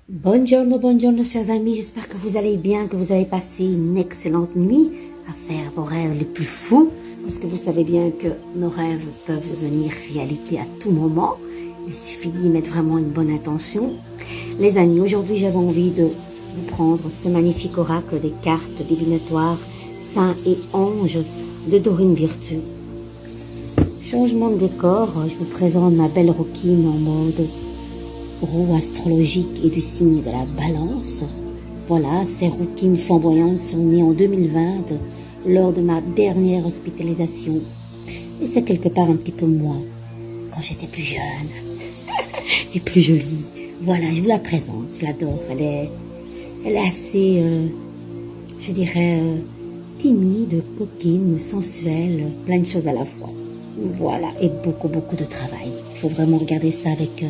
Buongiorno, buongiorno chers amis, j'espère que vous allez bien, que vous avez passé une excellente nuit à faire vos rêves les plus fous, parce que vous savez bien que nos rêves peuvent devenir réalité à tout moment, il suffit d'y mettre vraiment une bonne intention. Les amis, aujourd'hui j'avais envie de vous prendre ce magnifique oracle des cartes divinatoires, saints et anges de Dorine Virtue. Changement de décor, je vous présente ma belle Rokine en mode roue astrologique et du signe de la balance. Voilà, ces routines flamboyantes sont nées en 2020 lors de ma dernière hospitalisation. Et c'est quelque part un petit peu moi, quand j'étais plus jeune et plus jolie. Voilà, je vous la présente, je l'adore. Elle est assez, je dirais, timide, coquine, sensuelle, plein de choses à la fois. Voilà, et beaucoup, beaucoup de travail. Il faut vraiment regarder ça avec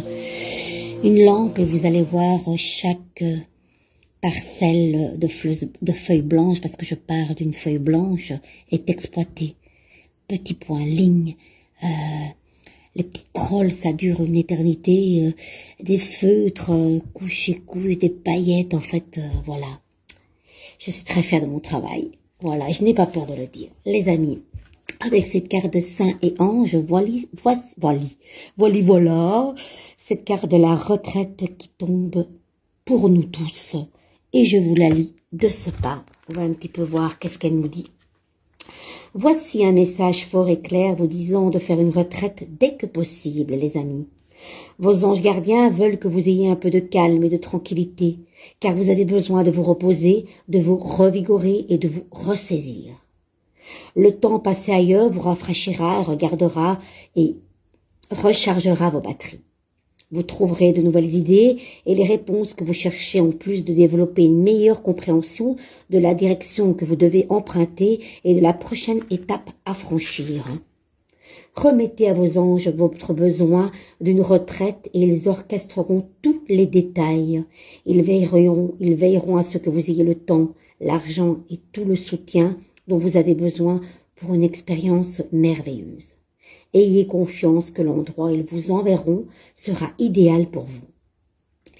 une lampe et vous allez voir chaque parcelle de feuilles blanches, parce que je pars d'une feuille blanche, est exploitée. Petits points, lignes, les petits crolls, ça dure une éternité, des feutres, couches et couches, des paillettes, en fait, voilà. Je suis très fière de mon travail. Voilà, je n'ai pas peur de le dire. Les amis, avec cette carte de saint et ange, voilà, cette carte de la retraite qui tombe pour nous tous. Et je vous la lis de ce pas. On va un petit peu voir qu'est-ce qu'elle nous dit. Voici un message fort et clair vous disant de faire une retraite dès que possible, les amis. Vos anges gardiens veulent que vous ayez un peu de calme et de tranquillité, car vous avez besoin de vous reposer, de vous revigorer et de vous ressaisir. Le temps passé ailleurs vous rafraîchira, regardera et rechargera vos batteries. Vous trouverez de nouvelles idées et les réponses que vous cherchez, en plus de développer une meilleure compréhension de la direction que vous devez emprunter et de la prochaine étape à franchir. Remettez à vos anges votre besoin d'une retraite et ils orchestreront tous les détails. Ils veilleront à ce que vous ayez le temps, l'argent et tout le soutien dont vous avez besoin pour une expérience merveilleuse. Ayez confiance que l'endroit où ils vous enverront sera idéal pour vous.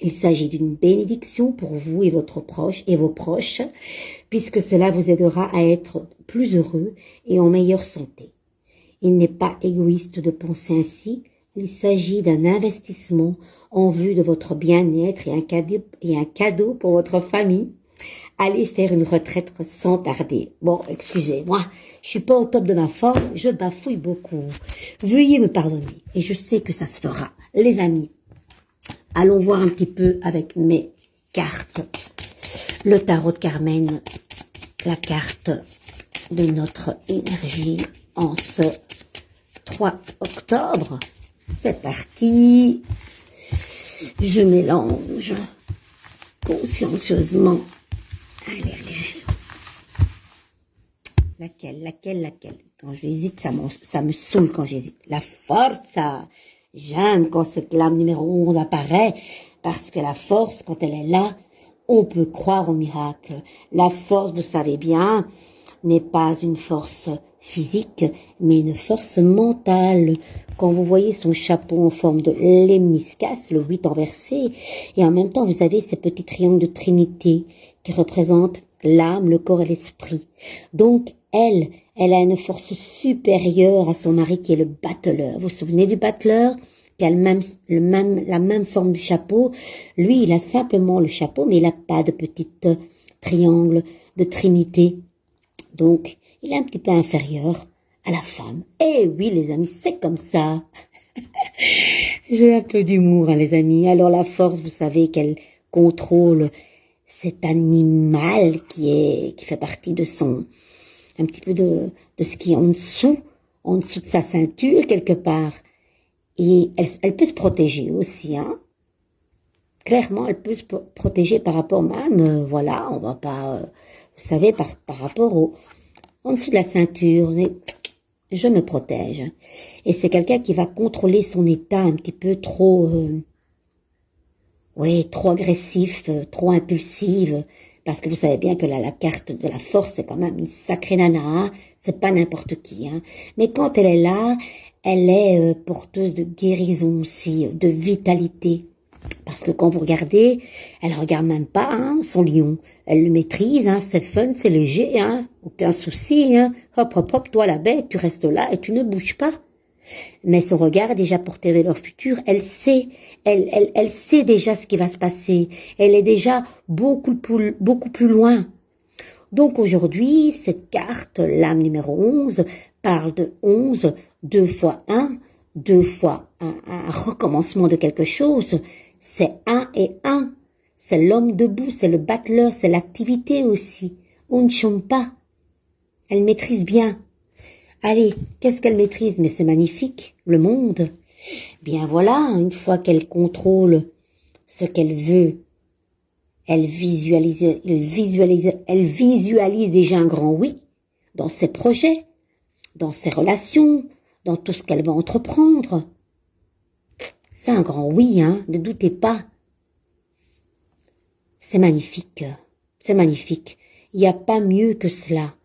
Il s'agit d'une bénédiction pour vous et vos proches, puisque cela vous aidera à être plus heureux et en meilleure santé. Il n'est pas égoïste de penser ainsi, il s'agit d'un investissement en vue de votre bien-être et un cadeau pour votre famille. Allez faire une retraite sans tarder. Bon, excusez-moi, je suis pas au top de ma forme, je bafouille beaucoup. Veuillez me pardonner, et je sais que ça se fera. Les amis, allons voir un petit peu avec mes cartes. Le tarot de Carmen, la carte de notre énergie en ce 3 octobre. C'est parti. Je mélange consciencieusement. Allez. Laquelle? Quand j'hésite, ça me saoule quand j'hésite. La force, j'aime quand cette lame numéro 11 apparaît, parce que la force, quand elle est là, on peut croire au miracle. La force, vous savez bien, n'est pas une force physique, mais une force mentale. Quand vous voyez son chapeau en forme de lemniscate, le 8 inversé, et en même temps vous avez ces petits triangles de Trinité qui représentent l'âme, le corps et l'esprit. Donc elle a une force supérieure à son mari qui est le battleur. Vous vous souvenez du battleur qui a la même forme du chapeau? Lui, il a simplement le chapeau, mais il n'a pas de petit triangle de Trinité. Donc, il est un petit peu inférieur à la femme. Eh oui, les amis, c'est comme ça. J'ai un peu d'humour, hein, les amis. Alors, la force, vous savez qu'elle contrôle cet animal qui fait partie de un petit peu de ce qui est en dessous de sa ceinture, quelque part. Et elle peut se protéger aussi, hein. Clairement, elle peut se protéger par rapport même, voilà, on va pas, vous savez, par rapport en dessous de la ceinture, je me protège. Et c'est quelqu'un qui va contrôler son état un petit peu trop, trop agressif, trop impulsive, parce que vous savez bien que la carte de la force, c'est quand même une sacrée nana, hein, c'est pas n'importe qui, hein. Mais quand elle est là, elle est porteuse de guérison aussi, de vitalité. Parce que quand vous regardez, elle regarde même pas hein, son lion. Elle le maîtrise, hein, c'est fun, c'est léger, hein, aucun souci. Hein. Hop, hop, hop, toi la bête, tu restes là et tu ne bouges pas. Mais son regard est déjà porté vers leur futur. Elle sait, elle sait déjà ce qui va se passer. Elle est déjà beaucoup plus loin. Donc aujourd'hui, cette carte, l'âme numéro 11, parle de 11, 2 fois 1, 2 fois un recommencement de quelque chose. C'est 1 et 1. C'est l'homme debout, c'est le battleur, c'est l'activité aussi. On ne chôme pas. Elle maîtrise bien. Allez, qu'est-ce qu'elle maîtrise? Mais c'est magnifique, le monde. Bien voilà, une fois qu'elle contrôle ce qu'elle veut, elle visualise déjà un grand oui dans ses projets, dans ses relations, dans tout ce qu'elle va entreprendre. C'est un grand oui, hein, ne doutez pas. C'est magnifique, c'est magnifique. Il n'y a pas mieux que cela.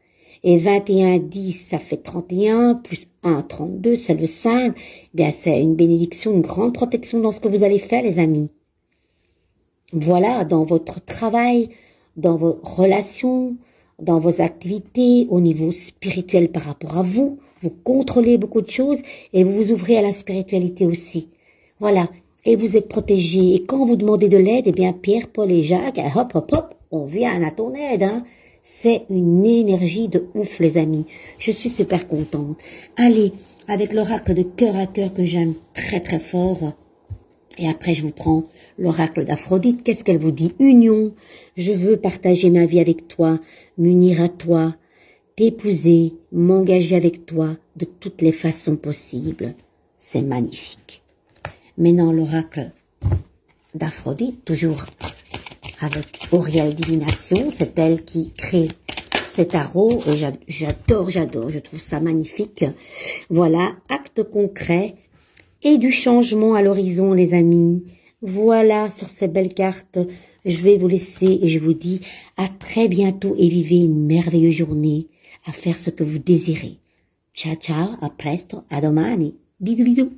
Et 21, 10, ça fait 31, plus 1, 32, c'est le 5. Bien, c'est une bénédiction, une grande protection dans ce que vous allez faire, les amis. Voilà, dans votre travail, dans vos relations, dans vos activités, au niveau spirituel par rapport à vous. Vous contrôlez beaucoup de choses et vous vous ouvrez à la spiritualité aussi. Voilà. Et vous êtes protégés. Et quand vous demandez de l'aide, eh bien, Pierre, Paul et Jacques, hop, hop, hop, on vient à ton aide, hein. C'est une énergie de ouf, les amis. Je suis super contente. Allez, avec l'oracle de cœur à cœur que j'aime très très fort. Et après, je vous prends l'oracle d'Aphrodite. Qu'est-ce qu'elle vous dit? Union. Je veux partager ma vie avec toi, m'unir à toi, t'épouser, m'engager avec toi de toutes les façons possibles. C'est magnifique. Maintenant, l'oracle d'Aphrodite, toujours avec Auriel Divination, c'est elle qui crée cet tarot. Et j'adore, je trouve ça magnifique. Voilà, acte concret et du changement à l'horizon, les amis. Voilà, sur ces belles cartes, je vais vous laisser et je vous dis à très bientôt et vivez une merveilleuse journée à faire ce que vous désirez. Ciao, ciao, a presto, a domani. Bisous, bisous.